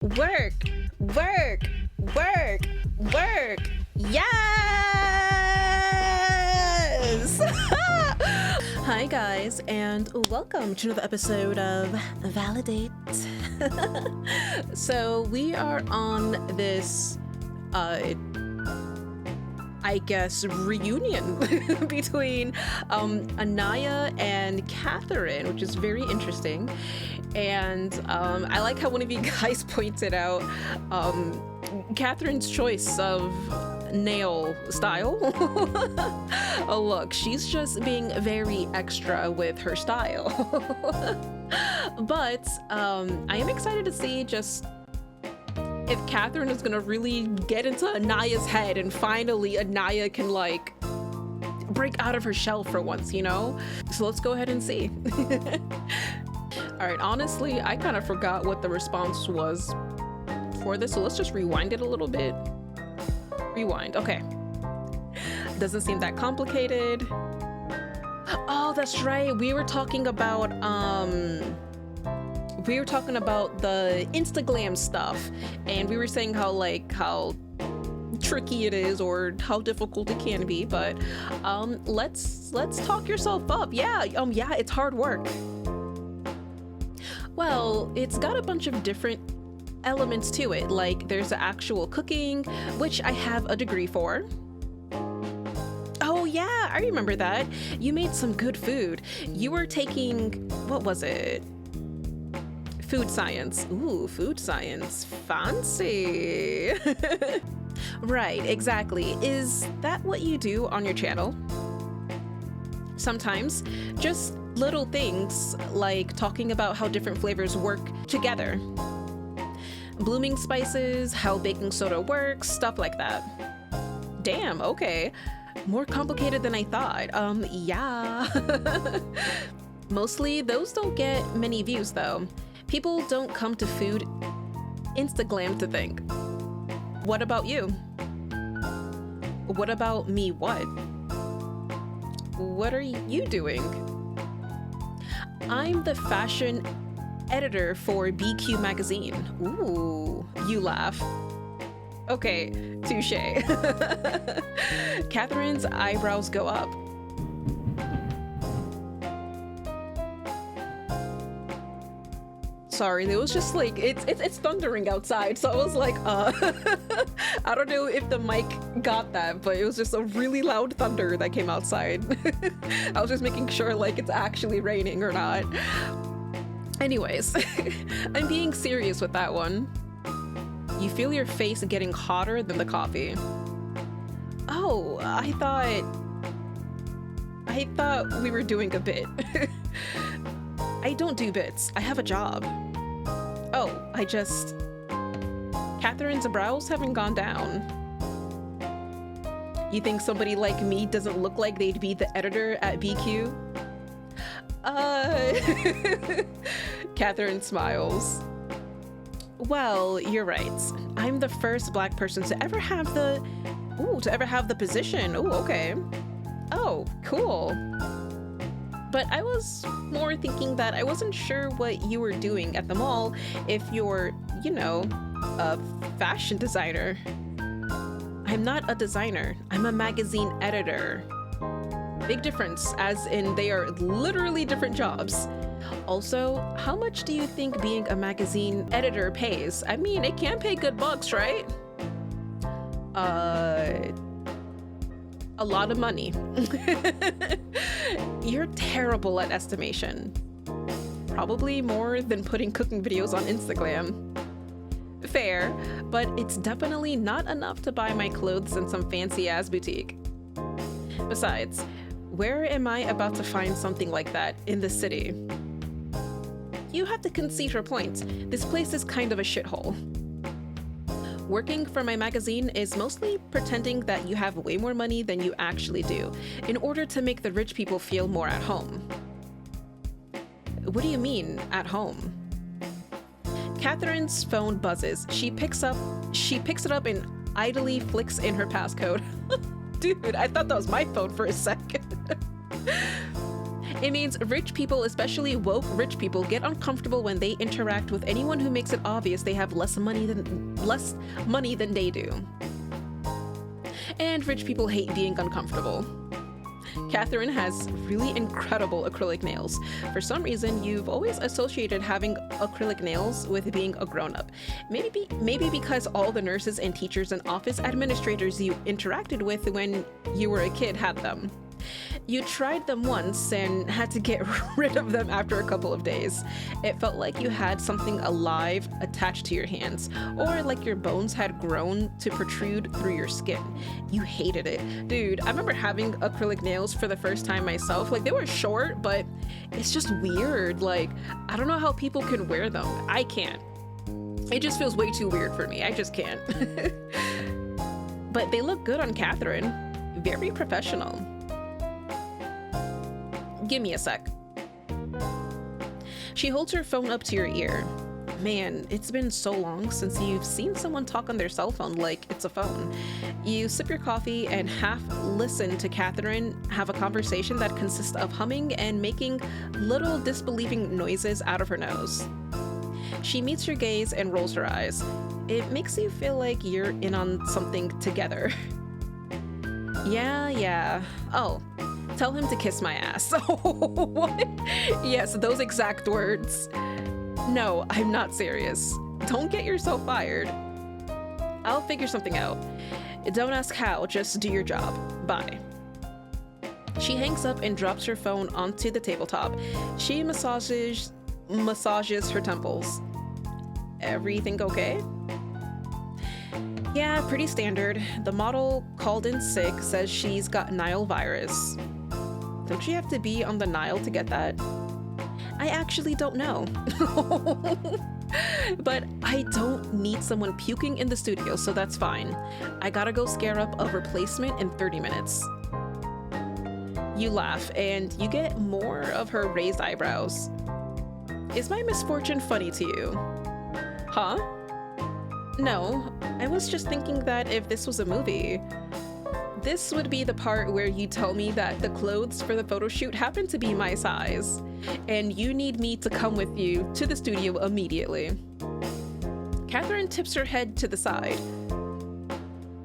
Work, work, work, work. Yes! Hi guys, and welcome to another episode of ValiDate. So we are on this, I guess, reunion between Inaya and Catherine, which is very interesting. And I like how one of you guys pointed out Catherine's choice of nail style. Oh look, she's just being very extra with her style. But I am excited to see just if Catherine is gonna really get into Inaya's head and finally Inaya can like break out of her shell for once, you know? So let's go ahead and see. All right, honestly, I kind of forgot what the response was for this, so let's just rewind it a little bit. Rewind, okay. Doesn't seem that complicated. Oh, that's right. We were talking about the Instagram stuff, and we were saying how tricky it is or how difficult it can be, but let's talk yourself up. Yeah, it's hard work. Well, it's got a bunch of different elements to it. Like there's the actual cooking, which I have a degree for. Oh yeah, I remember that. You made some good food. You were taking, what was it? Food science. Ooh, food science. Fancy. Right, exactly. Is that what you do on your channel? Sometimes, just little things like talking about how different flavors work together. Blooming spices, how baking soda works, stuff like that. Damn, okay. More complicated than I thought. Yeah. Mostly, those don't get many views though. People don't come to food Instagram to think. What about you? What about me what? What are you doing? I'm the fashion editor for BQ magazine. Ooh, you laugh. Okay, touche. Catherine's eyebrows go up. Sorry, it was just like it's thundering outside, so I was like, I don't know if the mic got that, but it was just a really loud thunder that came outside. I was just making sure like it's actually raining or not. Anyways, I'm being serious with that one. You feel your face getting hotter than the coffee. Oh, I thought we were doing a bit. I don't do bits. I have a job. Oh, Catherine's brows haven't gone down. You think somebody like me doesn't look like they'd be the editor at BQ? Catherine smiles. Well, you're right. I'm the first Black person to ever have the position. Ooh, okay. Oh, cool. But I was more thinking that I wasn't sure what you were doing at the mall, if you're, you know, a fashion designer. I'm not a designer. I'm a magazine editor. Big difference, as in they are literally different jobs. Also, how much do you think being a magazine editor pays? I mean, it can pay good bucks, right? A lot of money. You're terrible at estimation. Probably more than putting cooking videos on Instagram. Fair, but it's definitely not enough to buy my clothes in some fancy-ass boutique. Besides, where am I about to find something like that in the city? You have to concede your point. This place is kind of a shithole. Working for my magazine is mostly pretending that you have way more money than you actually do, in order to make the rich people feel more at home. What do you mean, at home? Catherine's phone buzzes. She picks it up and idly flicks in her passcode. Dude, I thought that was my phone for a second. It means rich people, especially woke rich people, get uncomfortable when they interact with anyone who makes it obvious they have less money than they do. And rich people hate being uncomfortable. Catherine has really incredible acrylic nails. For some reason, you've always associated having acrylic nails with being a grown-up. Maybe because all the nurses and teachers and office administrators you interacted with when you were a kid had them. You tried them once and had to get rid of them after a couple of days. It felt like you had something alive attached to your hands, or like your bones had grown to protrude through your skin. You hated it. Dude, I remember having acrylic nails for the first time myself. Like, they were short, but it's just weird. Like, I don't know how people can wear them. I can't. It just feels way too weird for me. I just can't. But they look good on Catherine. Very professional. Give me a sec. She holds her phone up to your ear. Man, it's been so long since you've seen someone talk on their cell phone like it's a phone. You sip your coffee and half listen to Catherine have a conversation that consists of humming and making little disbelieving noises out of her nose. She meets your gaze and rolls her eyes. It makes you feel like you're in on something together. Yeah. Oh. Tell him to kiss my ass. What? Yes, those exact words. No, I'm not serious. Don't get yourself fired. I'll figure something out. Don't ask how, just do your job. Bye. She hangs up and drops her phone onto the tabletop. She massages her temples. Everything okay? Yeah, pretty standard. The model called in sick says she's got Nile virus. Don't you have to be on the Nile to get that? I actually don't know. But I don't need someone puking in the studio, so that's fine. I gotta go scare up a replacement in 30 minutes. You laugh, and you get more of her raised eyebrows. Is my misfortune funny to you? Huh? No, I was just thinking that if this was a movie, this would be the part where you tell me that the clothes for the photo shoot happen to be my size, and you need me to come with you to the studio immediately. Catherine tips her head to the side.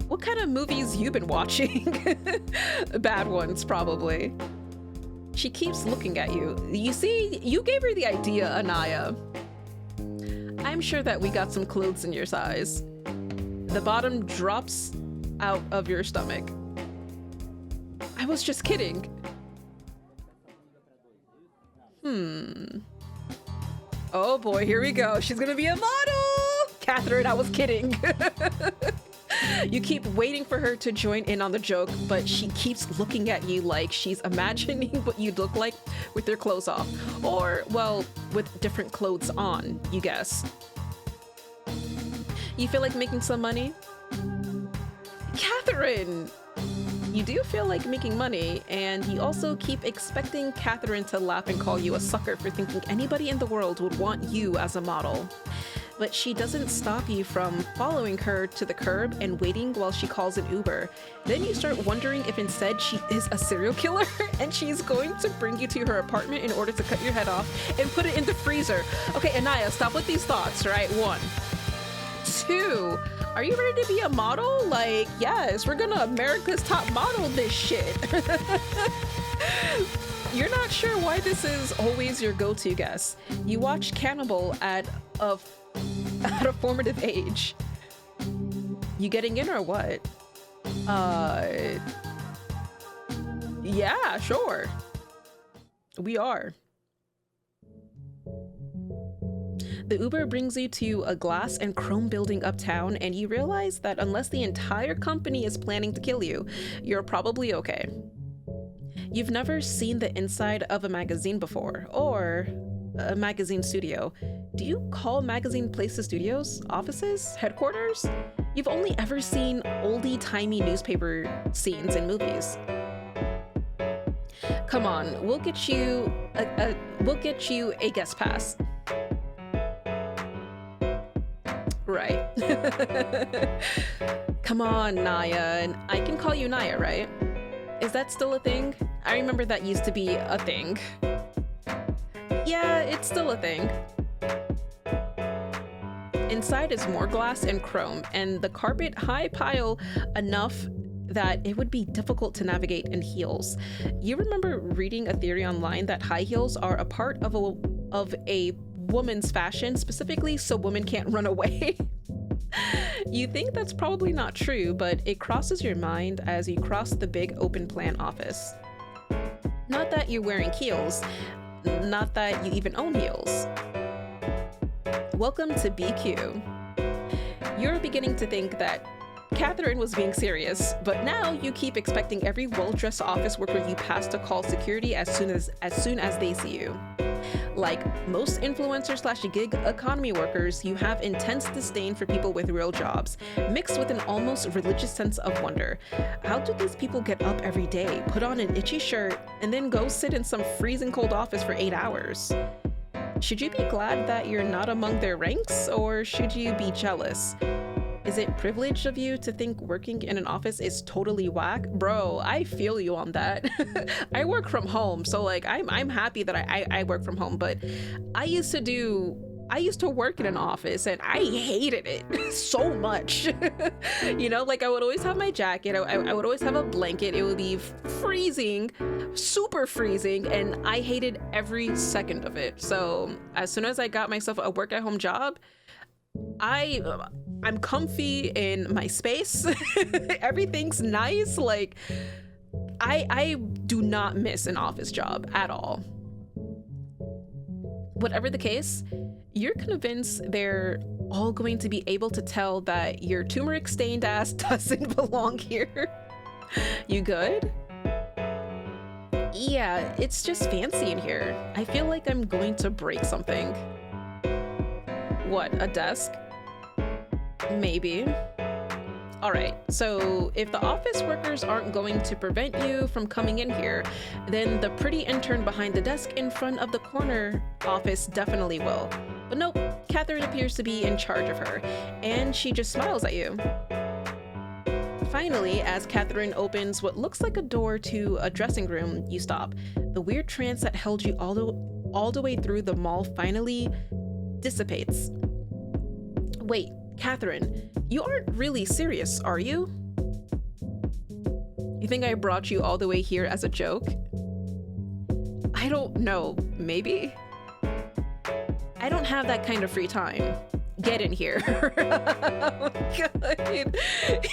What kind of movies you been watching? Bad ones, probably. She keeps looking at you. You see, you gave her the idea, Inaya. I'm sure that we got some clothes in your size. The bottom drops out of your stomach. I was just kidding. Oh boy, here we go. She's gonna be a model! Catherine, I was kidding. You keep waiting for her to join in on the joke, but she keeps looking at you like she's imagining what you'd look like with your clothes off. Or, well, with different clothes on, you guess. You feel like making some money? Catherine! You do feel like making money, and you also keep expecting Catherine to laugh and call you a sucker for thinking anybody in the world would want you as a model. But she doesn't stop you from following her to the curb and waiting while she calls an Uber. Then you start wondering if instead she is a serial killer and she's going to bring you to her apartment in order to cut your head off and put it in the freezer. Okay, Inaya, stop with these thoughts, right? 1. 2, are you ready to be a model? Like, yes, we're gonna America's Top Model this shit. You're not sure why this is always your go-to guess. You watched Cannibal at a formative age. You getting in or what? Yeah, sure. We are. The Uber brings you to a glass and chrome building uptown, and you realize that unless the entire company is planning to kill you, you're probably okay. You've never seen the inside of a magazine before, or a magazine studio. Do you call magazine places studios? Offices? Headquarters? You've only ever seen oldie-timey newspaper scenes in movies. Come on, we'll get you a guest pass. Right. Come on, Naya, and I can call you Naya, right? Is that still a thing? I remember that used to be a thing. Yeah, it's still a thing. Inside is more glass and chrome, and the carpet high pile enough that it would be difficult to navigate in heels. You remember reading a theory online that high heels are a part of a woman's fashion, specifically so women can't run away? You think that's probably not true, but it crosses your mind as you cross the big open plan office. Not that you're wearing heels, not that you even own heels. Welcome to BQ. You're beginning to think that Catherine was being serious, but now you keep expecting every well-dressed office worker you pass to call security as soon as they see you. Like most influencer/gig economy workers, you have intense disdain for people with real jobs, mixed with an almost religious sense of wonder. How do these people get up every day, put on an itchy shirt, and then go sit in some freezing cold office for 8 hours? Should you be glad that you're not among their ranks, or should you be jealous? Is it privileged of you to think working in an office is totally whack? Bro, I feel you on that. I work from home, so like I'm happy that I work from home, but I used to work in an office and I hated it so much. You know, like I would always have my jacket, I would always have a blanket, it would be freezing, super freezing, and I hated every second of it. So as soon as I got myself a work at home job, I'm comfy in my space. Everything's nice. Like I do not miss an office job at all. Whatever the case, you're convinced they're all going to be able to tell that your turmeric stained ass doesn't belong here. You good? Yeah, it's just fancy in here. I feel like I'm going to break something. What, a desk? Maybe. All right, so if the office workers aren't going to prevent you from coming in here, then the pretty intern behind the desk in front of the corner office definitely will. But nope, Catherine appears to be in charge of her, and she just smiles at you. Finally, as Catherine opens what looks like a door to a dressing room, you stop. The weird trance that held you all the way through the mall finally dissipates. Wait, Catherine, you aren't really serious, are you? You think I brought you all the way here as a joke? I don't know, maybe? I don't have that kind of free time. Get in here. Oh God.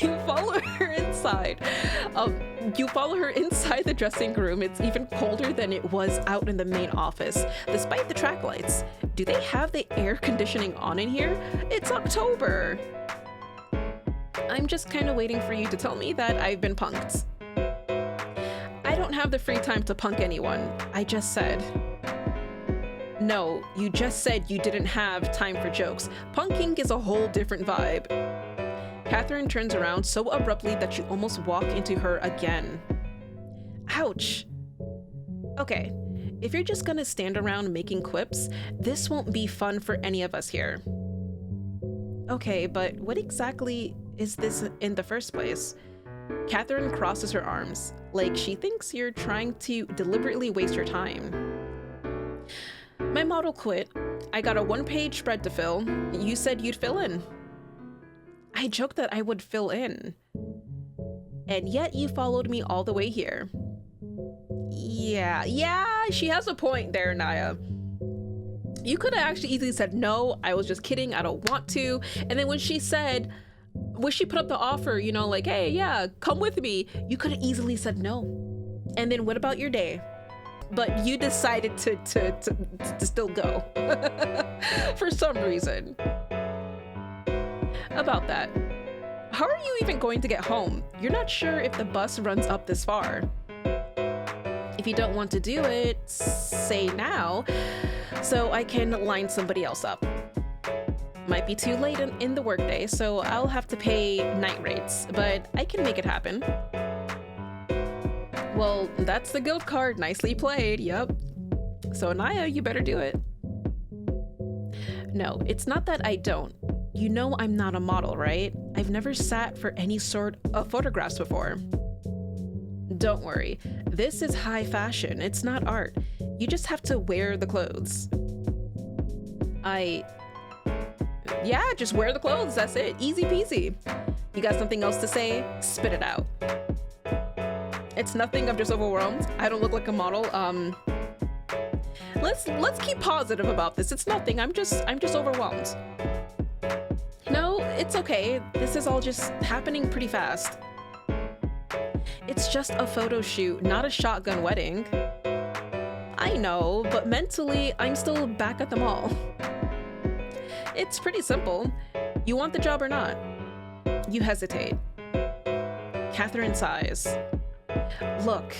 You follow her inside. You follow her inside the dressing room. It's even colder than it was out in the main office, despite the track lights. Do they have the air conditioning on in here? It's October. I'm just kind of waiting for you to tell me that I've been punked. I don't have the free time to punk anyone. I just said. No, you just said you didn't have time for jokes. Punking is a whole different vibe. Catherine turns around so abruptly that you almost walk into her again. Ouch. Okay, if you're just gonna stand around making quips, this won't be fun for any of us here. Okay, but what exactly is this in the first place? Catherine crosses her arms, like she thinks you're trying to deliberately waste your time. My model quit. I got a 1-page spread to fill. You said you'd fill in. I joked that I would fill in. And yet you followed me all the way here. Yeah, she has a point there, Inaya. You could have actually easily said, no, I was just kidding, I don't want to. And then when she put up the offer, you know, like, hey, yeah, come with me, you could have easily said no. And then what about your day? But you decided to still go for some reason. About that, how are you even going to get home? You're not sure if the bus runs up this far. If you don't want to do it, say now, so I can line somebody else up. Might be too late in the workday, so I'll have to pay night rates, but I can make it happen. Well, that's the guild card. Nicely played. Yep. So Inaya, you better do it. No, it's not that I don't. You know I'm not a model, right? I've never sat for any sort of photographs before. Don't worry. This is high fashion. It's not art. You just have to wear the clothes. Yeah, just wear the clothes. That's it. Easy peasy. You got something else to say? Spit it out. It's nothing. I'm just overwhelmed. I don't look like a model. Let's keep positive about this. It's nothing. I'm just overwhelmed. No, it's okay. This is all just happening pretty fast. It's just a photo shoot, not a shotgun wedding. I know, but mentally, I'm still back at the mall. It's pretty simple. You want the job or not? You hesitate. Catherine sighs. Look,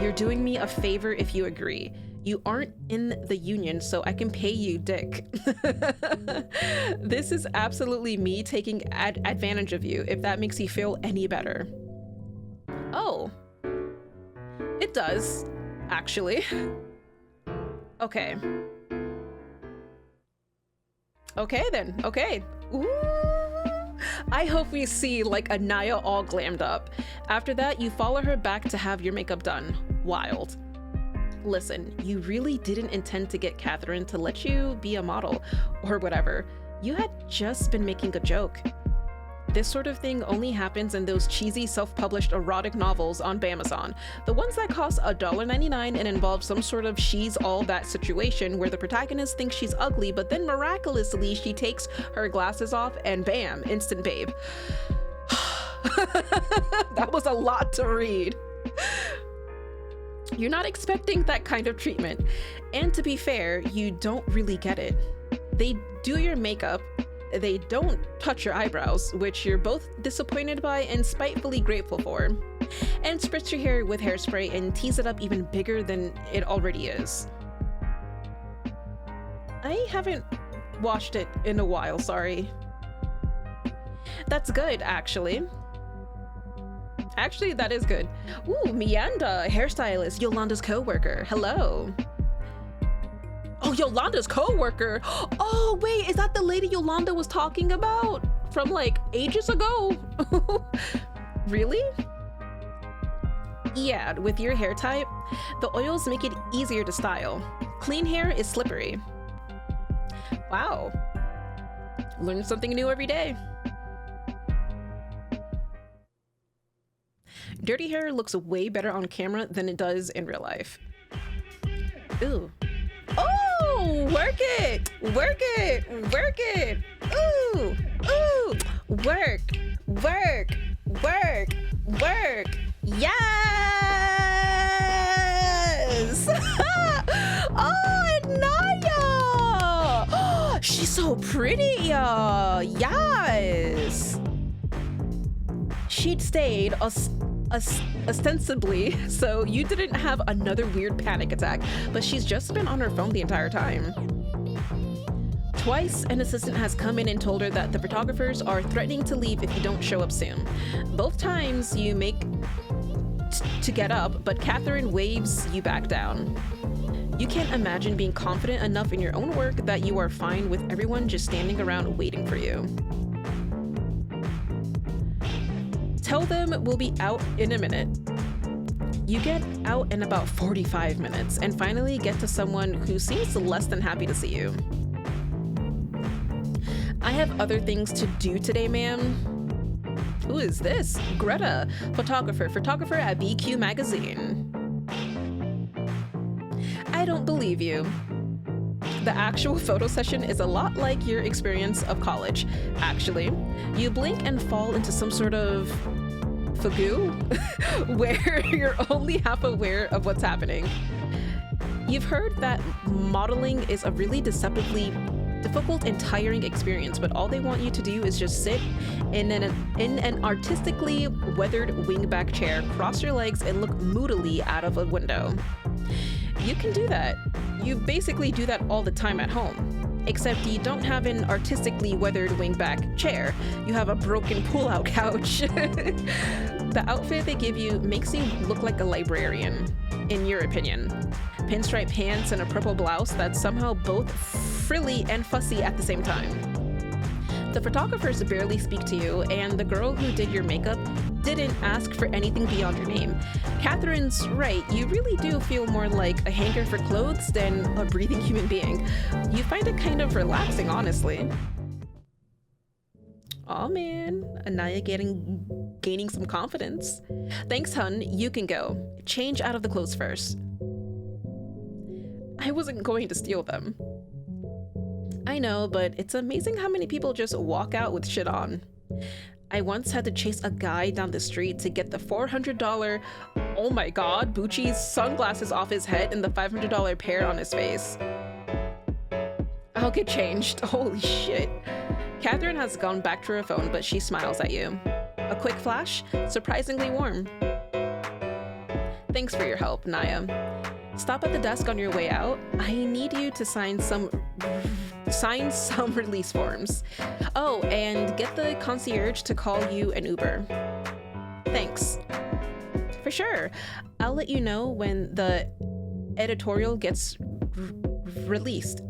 you're doing me a favor if you agree. You aren't in the union, so I can pay you, dick. This is absolutely me taking advantage of you, if that makes you feel any better. Oh. It does, actually. Okay. Okay then, okay. Ooh. I hope we see like Inaya all glammed up. After that, you follow her back to have your makeup done. Wild. Listen, you really didn't intend to get Catherine to let you be a model or whatever. You had just been making a joke. This sort of thing only happens in those cheesy self-published erotic novels on Bamazon. The ones that cost $1.99 and involve some sort of she's all that situation where the protagonist thinks she's ugly, but then miraculously she takes her glasses off and bam, instant babe. That was a lot to read. You're not expecting that kind of treatment. And to be fair, you don't really get it. They do your makeup, they don't touch your eyebrows, which you're both disappointed by and spitefully grateful for, and spritz your hair with hairspray and tease it up even bigger than it already is. I haven't washed it in a while, sorry. That's good, actually. Actually, that is good. Ooh, Mianda, hairstylist, Yolanda's co-worker. Hello. Oh, Yolanda's co-worker. Oh, wait, is that the lady Yolanda was talking about from like ages ago? Really? Yeah, with your hair type, the oils make it easier to style. Clean hair is slippery. Wow. Learn something new every day. Dirty hair looks way better on camera than it does in real life. Ooh. Oh, work it, work it, work it. Ooh, ooh, work, work, work, work. Yes! Oh, Inaya! She's so pretty, yes! She'd stayed ostensibly, so you didn't have another weird panic attack, but she's just been on her phone the entire time. Twice, an assistant has come in and told her that the photographers are threatening to leave if you don't show up soon. Both times you make to get up, but Catherine waves you back down. You can't imagine being confident enough in your own work that you are fine with everyone just standing around waiting for you. Tell them we'll be out in a minute. You get out in about 45 minutes and finally get to someone who seems less than happy to see you. I have other things to do today, ma'am. Who is this? Greta, photographer at BQ Magazine. I don't believe you. The actual photo session is a lot like your experience of college. Actually, you blink and fall into some sort of fagoo where you're only half aware of what's happening. You've heard that modeling is a really deceptively difficult and tiring experience, but all they want you to do is just sit in an artistically weathered wingback chair, cross your legs, and look moodily out of a window. You can do that. You basically do that all the time at home, except you don't have an artistically weathered wingback chair. You have a broken pull-out couch. The outfit they give you makes you look like a librarian, in your opinion. Pinstripe pants and a purple blouse that's somehow both frilly and fussy at the same time. The photographers barely speak to you, and the girl who did your makeup didn't ask for anything beyond your name. Catherine's right, you really do feel more like a hanger for clothes than a breathing human being. You find it kind of relaxing, honestly. Aw man, Inaya gaining some confidence. Thanks, hun, you can go. Change out of the clothes first. I wasn't going to steal them. I know, but it's amazing how many people just walk out with shit on. I once had to chase a guy down the street to get the $400, oh my god, Bucci's sunglasses off his head and the $500 pair on his face. I'll get changed. Holy shit. Catherine has gone back to her phone, but she smiles at you. A quick flash, surprisingly warm. Thanks for your help, Naya. Stop at the desk on your way out. I need you to sign some release forms. Oh, and get the concierge to call you an Uber. Thanks. For sure. I'll let you know when the editorial gets released.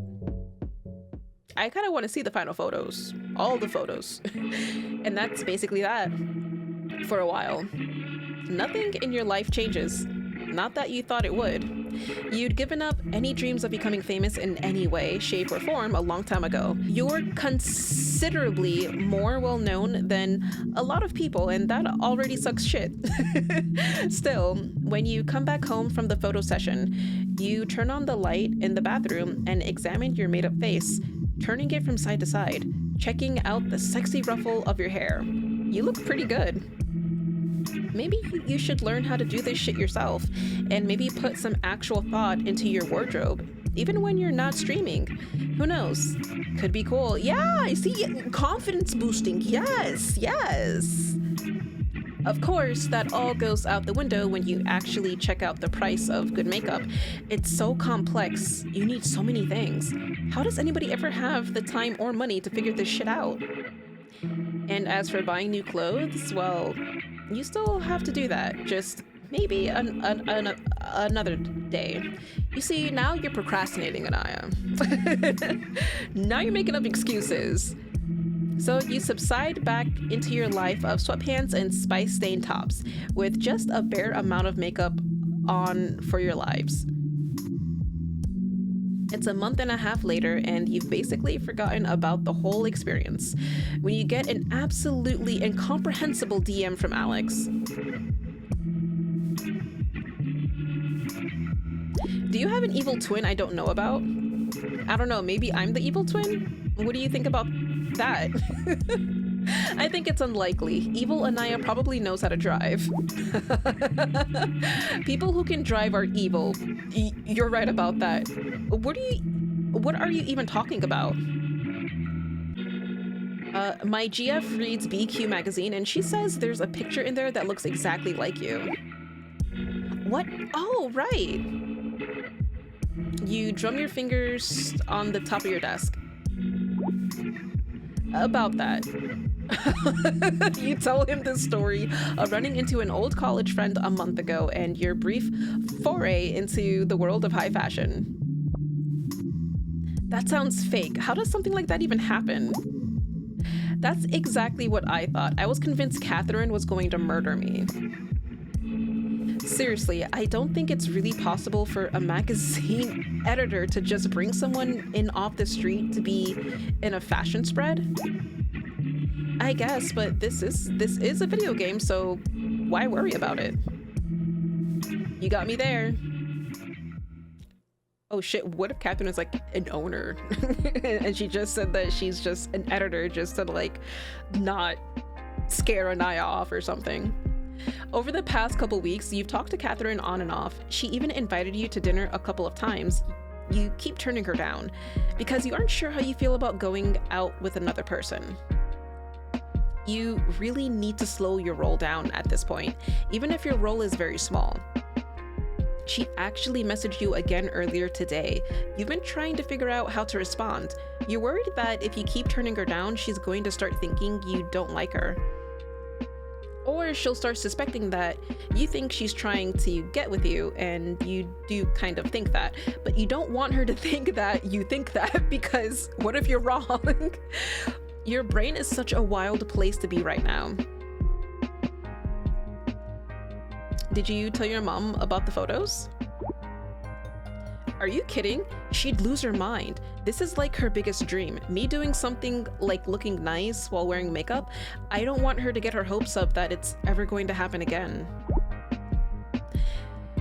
I kind of want to see the final photos. All the photos. And that's basically that. For a while. Nothing in your life changes. Not that you thought it would. You'd given up any dreams of becoming famous in any way, shape, or form a long time ago. You're considerably more well-known than a lot of people, and that already sucks shit. Still, when you come back home from the photo session, you turn on the light in the bathroom and examine your made-up face, turning it from side to side, checking out the sexy ruffle of your hair. You look pretty good. Maybe you should learn how to do this shit yourself, and maybe put some actual thought into your wardrobe, even when you're not streaming. Who knows? Could be cool. Yeah, I see. Confidence boosting. Yes, yes. Of course, that all goes out the window when you actually check out the price of good makeup. It's so complex. You need so many things. How does anybody ever have the time or money to figure this shit out? And as for buying new clothes, well, you still have to do that, just maybe another day. You see, now you're procrastinating, Inaya. Now you're making up excuses. So you subside back into your life of sweatpants and spice-stained tops, with just a bare amount of makeup on for your lives. It's a month and a half later, and you've basically forgotten about the whole experience when you get an absolutely incomprehensible DM from Alex. Do you have an evil twin I don't know about? I don't know, maybe I'm the evil twin? What do you think about that? I think it's unlikely. Evil Inaya probably knows how to drive. People who can drive are evil. You're right about that. What are you even talking about? My GF reads BQ magazine, and she says there's a picture in there that looks exactly like you. What? Oh, right. You drum your fingers on the top of your desk. About that. You tell him the story of running into an old college friend a month ago and your brief foray into the world of high fashion. That sounds fake. How does something like that even happen? That's exactly what I thought. I was convinced Catherine was going to murder me. Seriously, I don't think it's really possible for a magazine editor to just bring someone in off the street to be in a fashion spread. I guess, but this is a video game, so why worry about it? You got me there. Oh shit, what if Catherine is like an owner and she just said that she's just an editor just to like not scare Inaya off or something? Over the past couple weeks, you've talked to Catherine on and off. She even invited you to dinner a couple of times. You keep turning her down because you aren't sure how you feel about going out with another person. You really need to slow your roll down at this point, even if your roll is very small. She actually messaged you again earlier today. You've been trying to figure out how to respond. You're worried that if you keep turning her down, she's going to start thinking you don't like her. Or she'll start suspecting that you think she's trying to get with you, and you do kind of think that, but you don't want her to think that you think that, because what if you're wrong? Your brain is such a wild place to be right now. Did you tell your mom about the photos? Are you kidding? She'd lose her mind. This is like her biggest dream. Me doing something like looking nice while wearing makeup. I don't want her to get her hopes up that it's ever going to happen again.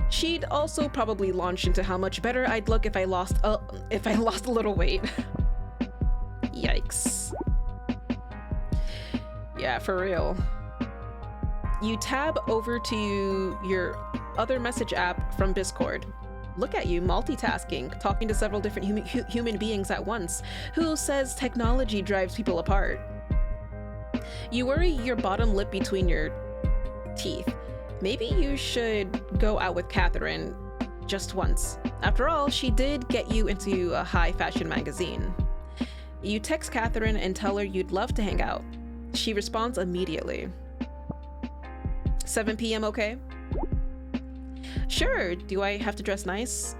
She'd also probably launch into how much better I'd look if I lost a little weight. Yikes. Yeah, for real. You tab over to your other message app from Discord. Look at you, multitasking, talking to several different human beings at once. Who says technology drives people apart? You worry your bottom lip between your teeth. Maybe you should go out with Catherine just once. After all, she did get you into a high fashion magazine. You text Catherine and tell her you'd love to hang out. She responds immediately. 7 p.m. okay? Sure, do I have to dress nice?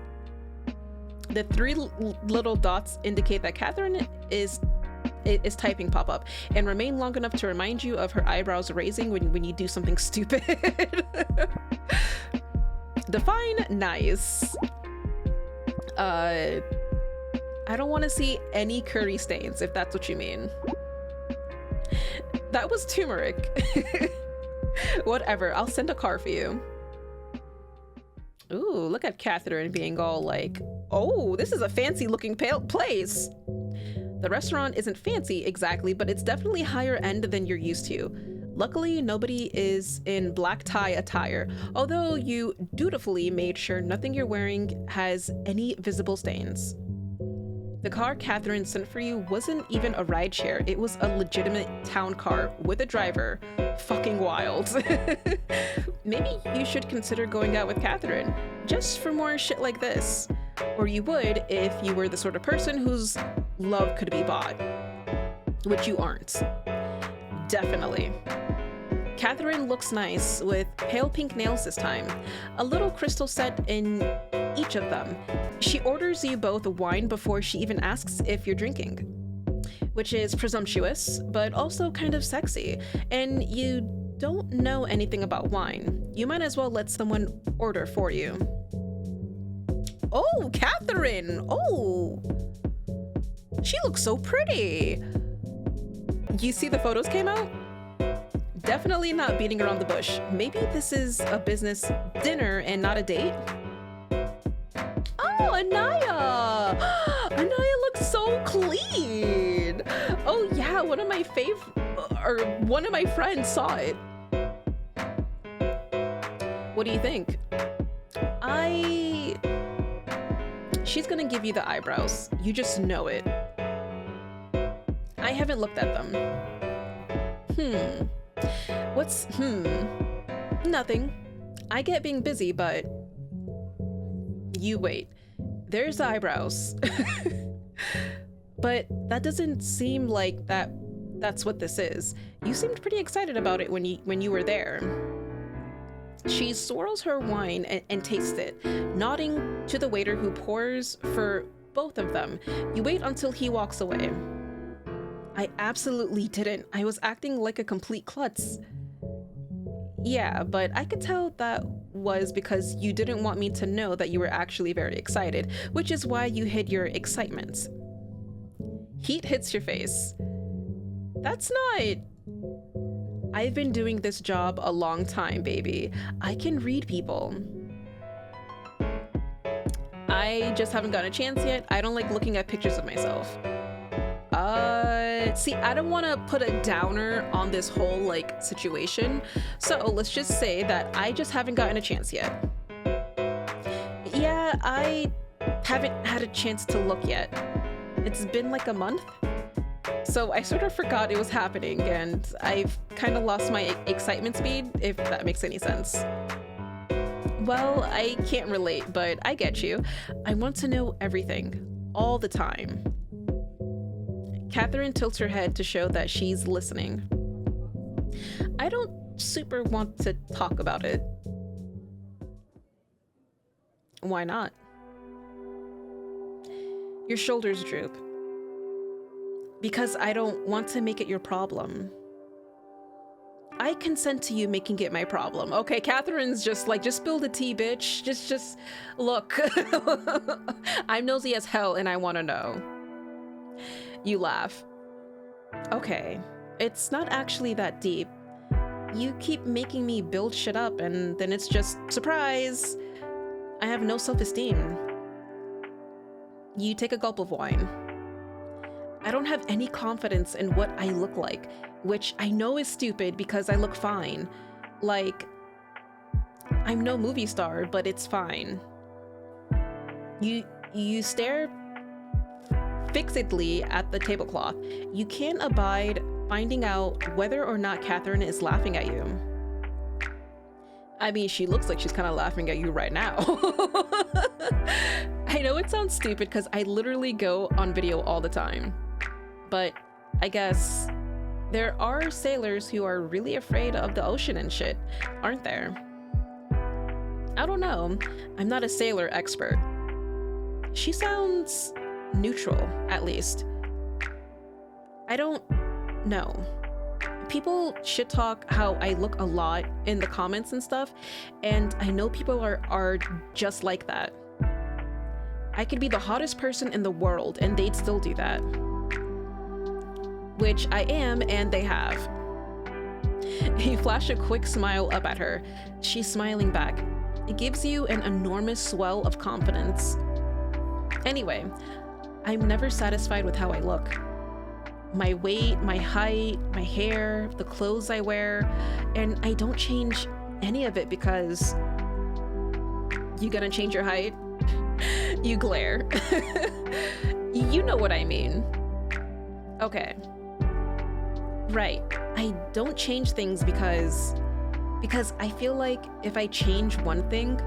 The three little dots indicate that Catherine is typing pop up and remain long enough to remind you of her eyebrows raising when you do something stupid. Define nice. I don't want to see any curry stains, if that's what you mean. That was turmeric. Whatever, I'll send a car for you. Ooh, look at Catherine being all like, oh, this is a fancy looking place. The restaurant isn't fancy exactly, but it's definitely higher end than you're used to. Luckily, nobody is in black tie attire, although you dutifully made sure nothing you're wearing has any visible stains. The car Catherine sent for you wasn't even a rideshare, it was a legitimate town car with a driver. Fucking wild. Maybe you should consider going out with Catherine, just for more shit like this. Or you would if you were the sort of person whose love could be bought. Which you aren't. Definitely. Catherine looks nice with pale pink nails this time, a little crystal set in each of them. She orders you both wine before she even asks if you're drinking, which is presumptuous, but also kind of sexy. And you don't know anything about wine. You might as well let someone order for you. Oh, Catherine! Oh! She looks so pretty! You see the photos came out? Definitely not beating around the bush. Maybe this is a business dinner and not a date? Oh, Inaya! Inaya looks so clean! Oh yeah, one of my friends saw it. What do you think? She's gonna give you the eyebrows. You just know it. I haven't looked at them. Nothing. I get being busy, but you wait. There's the eyebrows. But that doesn't seem like that's what this is. You seemed pretty excited about it when you were there. She swirls her wine and tastes it, nodding to the waiter who pours for both of them. You wait until he walks away. I absolutely didn't. I was acting like a complete klutz. Yeah, but I could tell that was because you didn't want me to know that you were actually very excited, which is why you hid your excitement. Heat hits your face. That's not... I've been doing this job a long time, baby. I can read people. I just haven't gotten a chance yet. I don't like looking at pictures of myself. See, I don't want to put a downer on this whole, like, situation. So let's just say that I just haven't gotten a chance yet. Yeah, I haven't had a chance to look yet. It's been like a month. So I sort of forgot it was happening, and I've kind of lost my excitement speed, if that makes any sense. Well, I can't relate, but I get you. I want to know everything, all the time. Catherine tilts her head to show that she's listening. I don't super want to talk about it. Why not? Your shoulders droop. Because I don't want to make it your problem. I consent to you making it my problem. Okay, Catherine's just like, just spill the tea, bitch. Just look. I'm nosy as hell and I want to know. You laugh. Okay, it's not actually that deep. You keep making me build shit up and then it's just, surprise! I have no self-esteem. You take a gulp of wine. I don't have any confidence in what I look like, which I know is stupid because I look fine. Like, I'm no movie star, but it's fine. You stare fixedly at the tablecloth. You can't abide finding out whether or not Catherine is laughing at you. I mean, she looks like she's kind of laughing at you right now. I know it sounds stupid because I literally go on video all the time. But I guess there are sailors who are really afraid of the ocean and shit, aren't there? I don't know. I'm not a sailor expert. She sounds neutral, at least. I don't know. People shit talk how I look a lot in the comments and stuff, and I know people are just like that. I could be the hottest person in the world and they'd still do that. Which I am, and they have. You flash a quick smile up at her. She's smiling back. It gives you an enormous swell of confidence. Anyway, I'm never satisfied with how I look. My weight, my height, my hair, the clothes I wear, and I don't change any of it because... You gonna change your height? You glare. You know what I mean. Okay. Right. I don't change things because I feel like if I change one thing,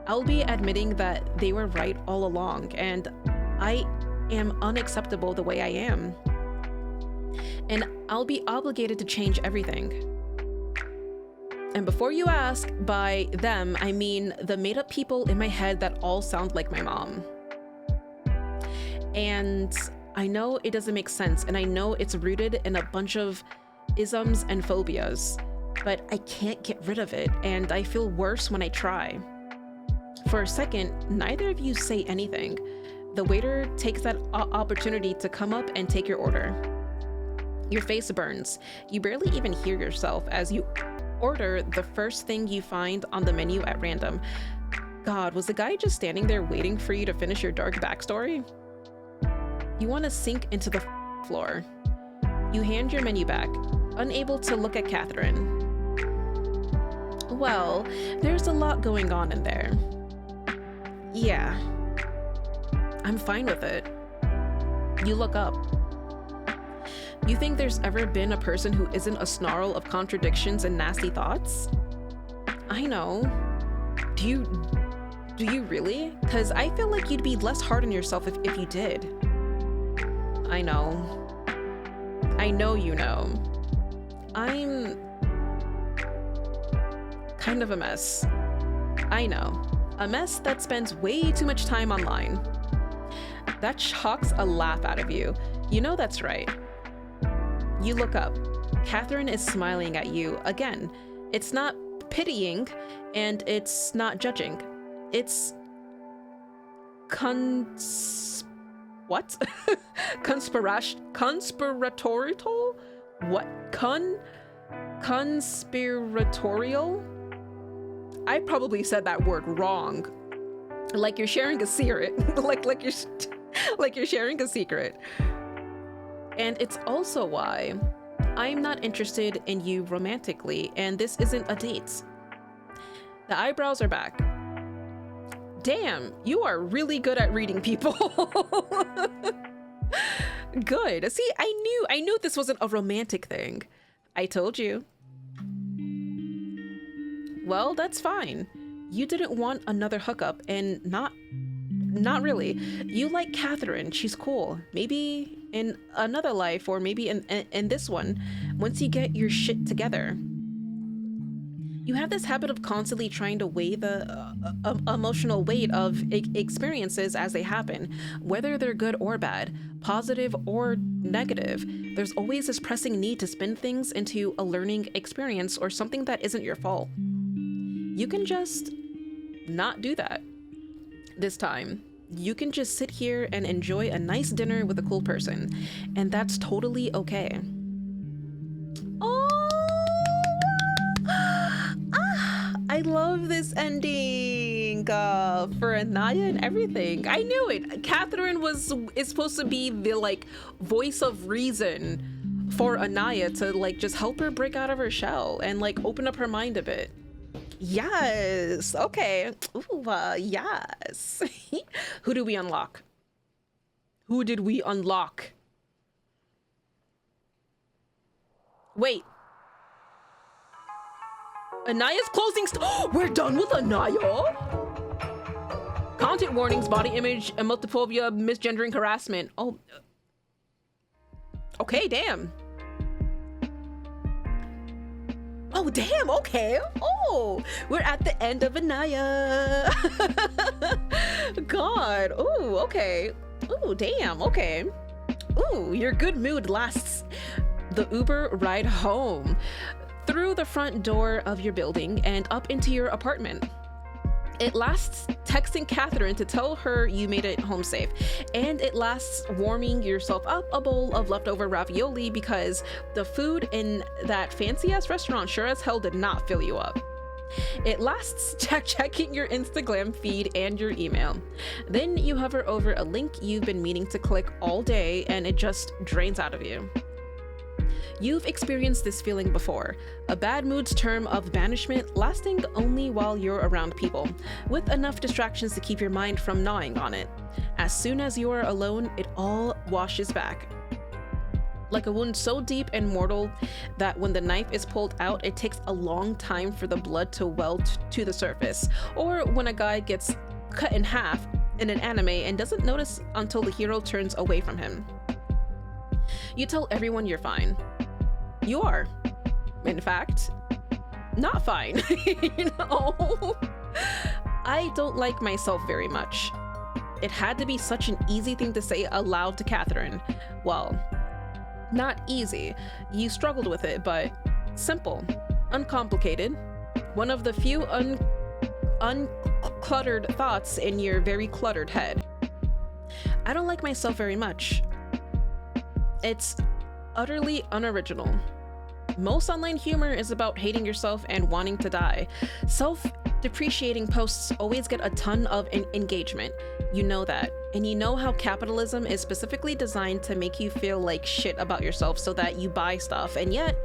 I'll be admitting that they were right all along and I am unacceptable the way I am. And I'll be obligated to change everything. And before you ask, by them, I mean the made-up people in my head that all sound like my mom. And I know it doesn't make sense, and I know it's rooted in a bunch of isms and phobias, but I can't get rid of it, and I feel worse when I try. For a second, neither of you say anything. The waiter takes that opportunity to come up and take your order. Your face burns. You barely even hear yourself as you order the first thing you find on the menu at random. God, was the guy just standing there waiting for you to finish your dark backstory? You want to sink into the floor. You hand your menu back, unable to look at Catherine. Well, there's a lot going on in there. Yeah. I'm fine with it. You look up. You think there's ever been a person who isn't a snarl of contradictions and nasty thoughts? I know. Do you really? Because I feel like you'd be less hard on yourself if you did. I know. I know you know. I'm kind of a mess. I know. A mess that spends way too much time online. That shocks a laugh out of you. You know that's right. You look up. Catherine is smiling at you again. It's not pitying and it's not judging. It's what? Conspiratorial? What? Conspiratorial? I probably said that word wrong. Like you're sharing a secret. like you're sharing a secret. And it's also why I'm not interested in you romantically, and this isn't a date. The eyebrows are back. Damn, you are really good at reading people. Good. See, I knew this wasn't a romantic thing. I told you. Well, that's fine. You didn't want another hookup, and not really. You like Catherine. She's cool. Maybe in another life, or maybe in this one, once you get your shit together. You have this habit of constantly trying to weigh the emotional weight of experiences as they happen, whether they're good or bad, positive or negative. There's always this pressing need to spin things into a learning experience or something that isn't your fault. You can just not do that this time. You can just sit here and enjoy a nice dinner with a cool person, and that's totally okay. I love this ending for Inaya and everything. I knew it. Catherine is supposed to be the like voice of reason for Inaya to like just help her break out of her shell and like open up her mind a bit. Yes. Okay. Ooh, yes. Who do we unlock? Who did we unlock? Wait. Inaya's closing we're done with Inaya? Content warnings, body image, emetophobia, misgendering, harassment. Oh. Okay, damn. Oh, damn, okay. Oh, we're at the end of Inaya. God. Oh, okay. Oh, damn, okay. Oh, your good mood lasts the Uber ride home, through the front door of your building and up into your apartment. It lasts texting Catherine to tell her you made it home safe. And it lasts warming yourself up a bowl of leftover ravioli because the food in that fancy ass restaurant sure as hell did not fill you up. It lasts checking your Instagram feed and your email. Then you hover over a link you've been meaning to click all day and it just drains out of you. You've experienced this feeling before, a bad mood's term of banishment lasting only while you're around people, with enough distractions to keep your mind from gnawing on it. As soon as you are alone, it all washes back. Like a wound so deep and mortal that when the knife is pulled out, it takes a long time for the blood to weld to the surface. Or when a guy gets cut in half in an anime and doesn't notice until the hero turns away from him. You tell everyone you're fine. You are, in fact, not fine. You know? I don't like myself very much. It had to be such an easy thing to say aloud to Catherine. Well, not easy. You struggled with it, but simple, uncomplicated. One of the few uncluttered thoughts in your very cluttered head. I don't like myself very much. It's utterly unoriginal. Most online humor is about hating yourself and wanting to die. Self-depreciating posts always get a ton of engagement. You know that. And you know how capitalism is specifically designed to make you feel like shit about yourself so that you buy stuff. And yet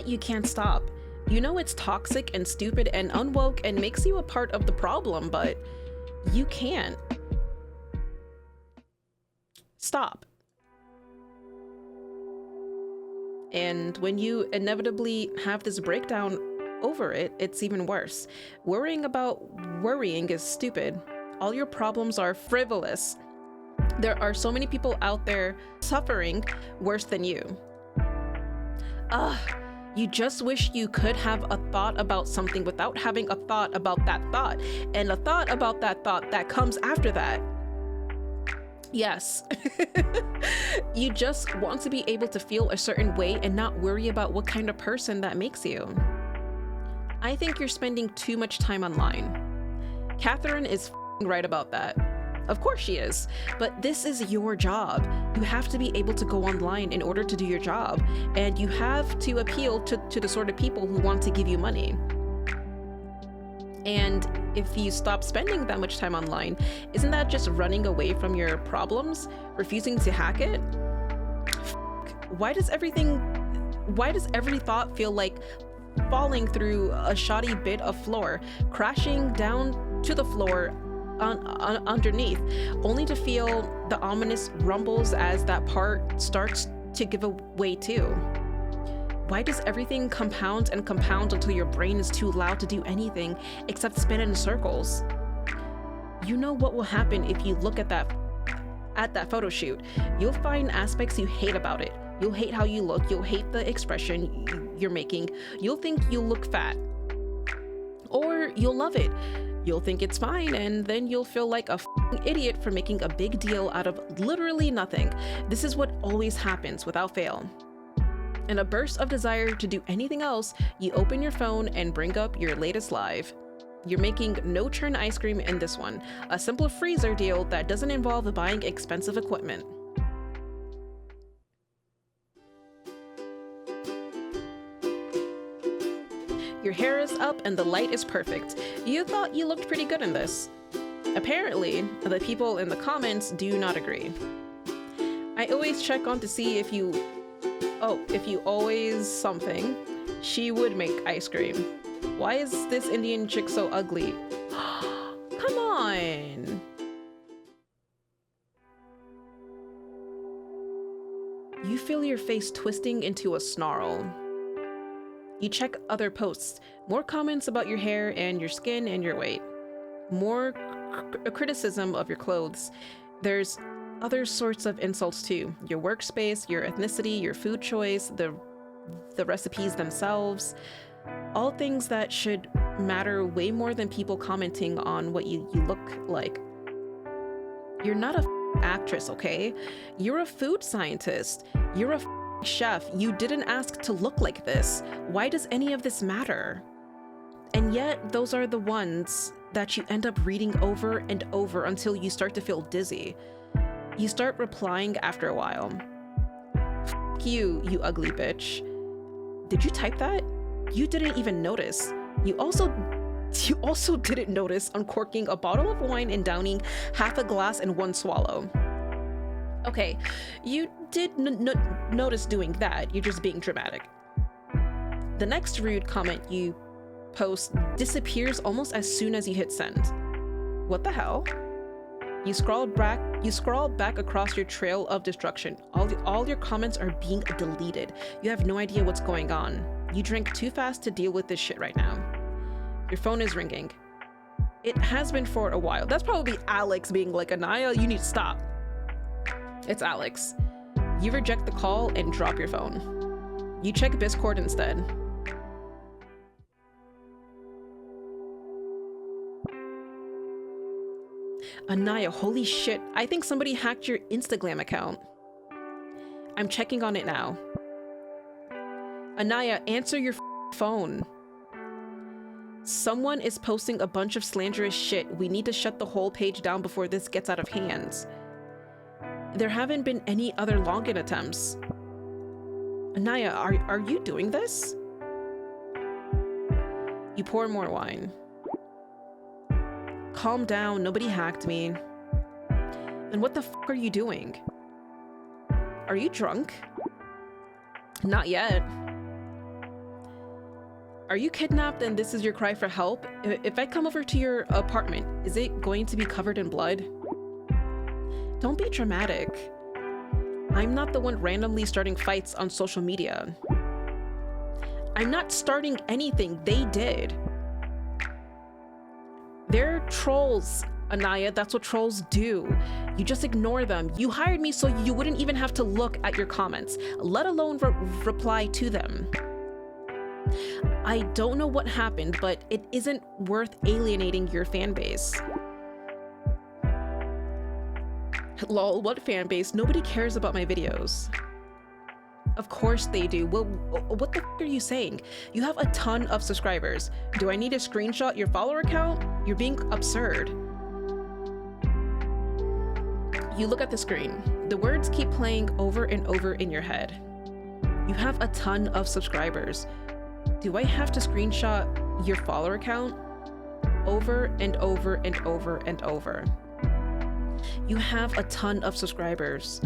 you can't stop. You know it's toxic and stupid and unwoke and makes you a part of the problem, but you can't stop. And when you inevitably have this breakdown over it, it's even worse. Worrying about worrying is stupid. All your problems are frivolous. There are so many people out there suffering worse than you. You just wish you could have a thought about something without having a thought about that thought, and a thought about that thought that comes after that. Yes. You just want to be able to feel a certain way and not worry about what kind of person that makes you. I think you're spending too much time online. Catherine is right about that. Of course she is, but this is your job. You have to be able to go online in order to do your job, and you have to appeal to the sort of people who want to give you money. And if you stop spending that much time online, isn't that just running away from your problems? Refusing to hack it? Why does every thought feel like falling through a shoddy bit of floor, crashing down to the floor underneath, only to feel the ominous rumbles as that part starts to give away too? Why does everything compound and compound until your brain is too loud to do anything except spin in circles? You know what will happen if you look at that photo shoot. You'll find aspects you hate about it, You'll hate how you look. You'll hate the expression you're making. You'll think you look fat. Or you'll love it. You'll think it's fine, and then you'll feel like a f***ing idiot for making a big deal out of literally nothing. This is what always happens without fail. In a burst of desire to do anything else, you open your phone and bring up your latest live. You're making no churn ice cream in this one, a simple freezer deal that doesn't involve buying expensive equipment. Your hair is up and the light is perfect. You thought you looked pretty good in this. Apparently, the people in the comments do not agree. I always check on to see if you always something, she would make ice cream. Why is this Indian chick so ugly? Come on. You feel your face twisting into a snarl. You check other posts, more comments about your hair and your skin and your weight. More criticism of your clothes. There's other sorts of insults too. Your workspace, your ethnicity, your food choice, the recipes themselves. All things that should matter way more than people commenting on what you look like. You're not a actress, okay? You're a food scientist. You're a chef. You didn't ask to look like this. Why does any of this matter? And yet, those are the ones that you end up reading over and over until you start to feel dizzy. You start replying after a while. F you ugly bitch. Did you type that? You didn't even notice. You also didn't notice uncorking a bottle of wine and downing half a glass in one swallow. Okay, you did notice doing that. You're just being dramatic. The next rude comment you post disappears almost as soon as you hit send. What the hell? You scroll back across your trail of destruction. All your comments are being deleted. You have no idea what's going on. You drink too fast to deal with this shit right now. Your phone is ringing. It has been for a while. That's probably Alex being like, Inaya, you need to stop. It's Alex. You reject the call and drop your phone. You check Discord instead. Inaya, holy shit. I think somebody hacked your Instagram account. I'm checking on it now. Inaya, answer your phone. Someone is posting a bunch of slanderous shit. We need to shut the whole page down before this gets out of hands. There haven't been any other login attempts. Inaya, are you doing this? You pour more wine. Calm down, nobody hacked me. And what the fuck are you doing? Are you drunk? Not yet. Are you kidnapped and this is your cry for help? If I come over to your apartment, is it going to be covered in blood? Don't be dramatic. I'm not the one randomly starting fights on social media. I'm not starting anything, they did. They're trolls, Inaya, that's what trolls do. You just ignore them. You hired me so you wouldn't even have to look at your comments, let alone reply to them. I don't know what happened, but it isn't worth alienating your fan base. Lol, what fan base? Nobody cares about my videos. Of course they do. Well, what the f are you saying? You have a ton of subscribers. Do I need to screenshot your follower count? You're being absurd. You look at the screen. The words keep playing over and over in your head. You have a ton of subscribers. Do I have to screenshot your follower count? Over and over and over and over. You have a ton of subscribers.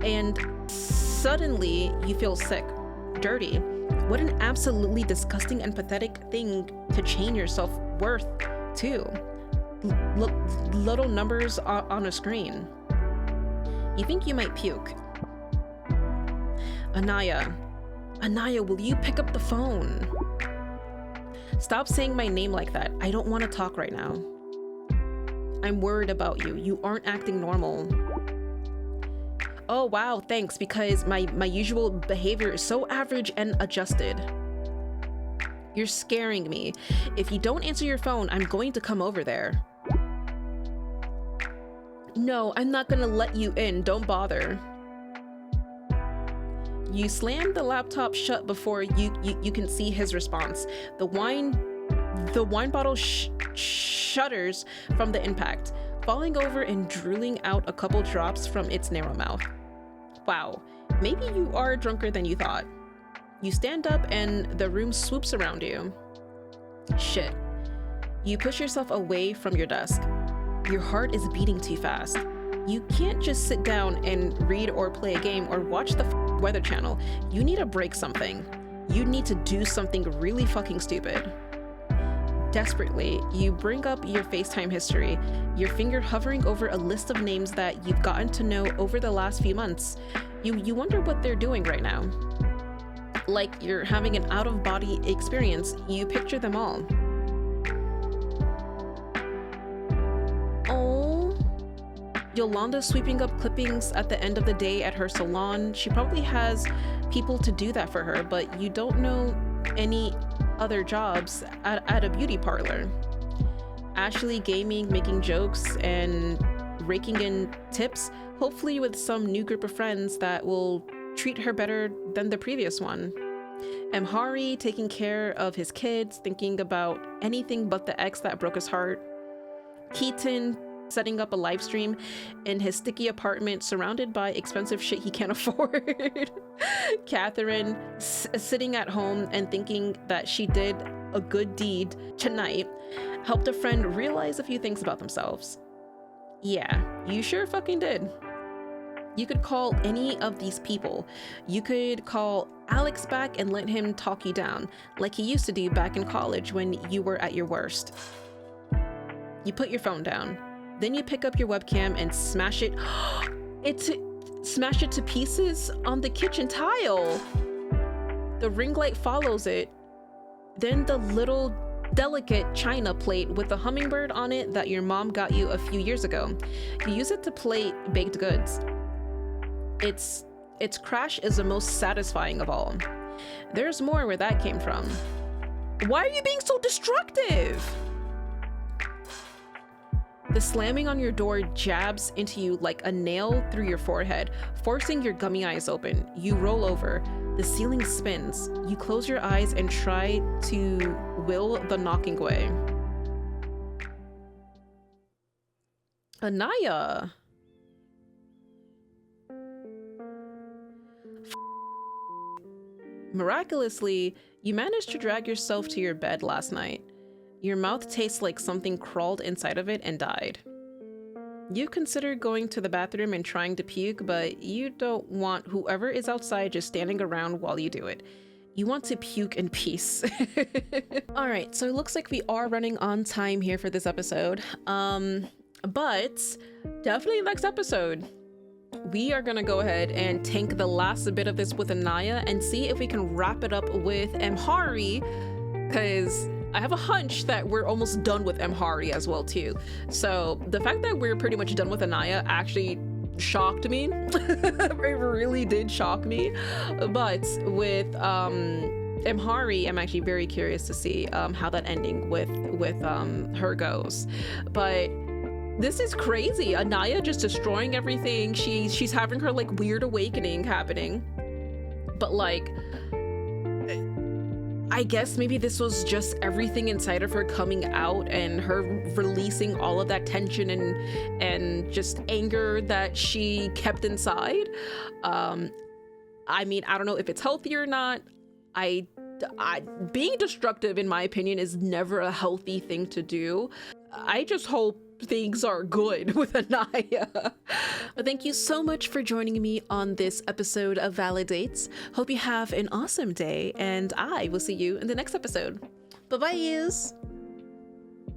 And suddenly you feel sick, dirty. What an absolutely disgusting and pathetic thing to chain your self-worth to. Little numbers on a screen. You think you might puke. Inaya, will you pick up the phone? Stop saying my name like that. I don't want to talk right now. I'm worried about you. You aren't acting normal. Oh wow, thanks, because my usual behavior is so average and adjusted. You're scaring me. If you don't answer your phone, I'm going to come over there. No, I'm not gonna let you in. Don't bother. You slam the laptop shut before you can see his response. The wine bottle shudders from the impact, falling over and drooling out a couple drops from its narrow mouth. Wow, maybe you are drunker than you thought. You stand up and the room swoops around you. Shit. You push yourself away from your desk. Your heart is beating too fast. You can't just sit down and read or play a game or watch the Weather Channel. You need to break something. You need to do something really fucking stupid. Desperately, you bring up your FaceTime history, your finger hovering over a list of names that you've gotten to know over the last few months. You wonder what they're doing right now. Like you're having an out-of-body experience, you picture them all. Oh, Yolanda's sweeping up clippings at the end of the day at her salon. She probably has people to do that for her, but you don't know any other jobs at a beauty parlor. Ashley gaming, making jokes, and raking in tips, hopefully with some new group of friends that will treat her better than the previous one. Amhari taking care of his kids, thinking about anything but the ex that broke his heart. Keaton setting up a live stream in his sticky apartment surrounded by expensive shit he can't afford. Catherine sitting at home and thinking that she did a good deed tonight, helped a friend realize a few things about themselves. Yeah, you sure fucking did. You could call any of these people. You could call Alex back and let him talk you down, like he used to do back in college when you were at your worst. You put your phone down. Then you pick up your webcam and smash it. Smash it to pieces on the kitchen tile. The ring light follows it. Then the little delicate china plate with a hummingbird on it that your mom got you a few years ago. You use it to plate baked goods. Its crash is the most satisfying of all. There's more where that came from. Why are you being so destructive? The slamming on your door jabs into you like a nail through your forehead, forcing your gummy eyes open. You roll over. The ceiling spins. You close your eyes and try to will the knocking away. Inaya. Miraculously, you managed to drag yourself to your bed last night. Your mouth tastes like something crawled inside of it and died. You considered going to the bathroom and trying to puke, but you don't want whoever is outside just standing around while you do it. You want to puke in peace. All right, so it looks like we are running on time here for this episode. But definitely next episode, we are gonna go ahead and tank the last bit of this with Inaya and see if we can wrap it up with Amhari, because I have a hunch that we're almost done with Amhari as well too. So the fact that we're pretty much done with Inaya actually shocked me. It really did shock me. But with Amhari, I'm actually very curious to see how that ending with her goes. But this is crazy. Inaya just destroying everything. She's having her like weird awakening happening. But like, I guess maybe this was just everything inside of her coming out and her releasing all of that tension and just anger that she kept inside. I mean, I don't know if it's healthy or not. Being destructive, in my opinion, is never a healthy thing to do. I just hope things are good with Inaya. Thank you so much for joining me on this episode of ValiDates. Hope you have an awesome day, and I will see you in the next episode. Bye-bye.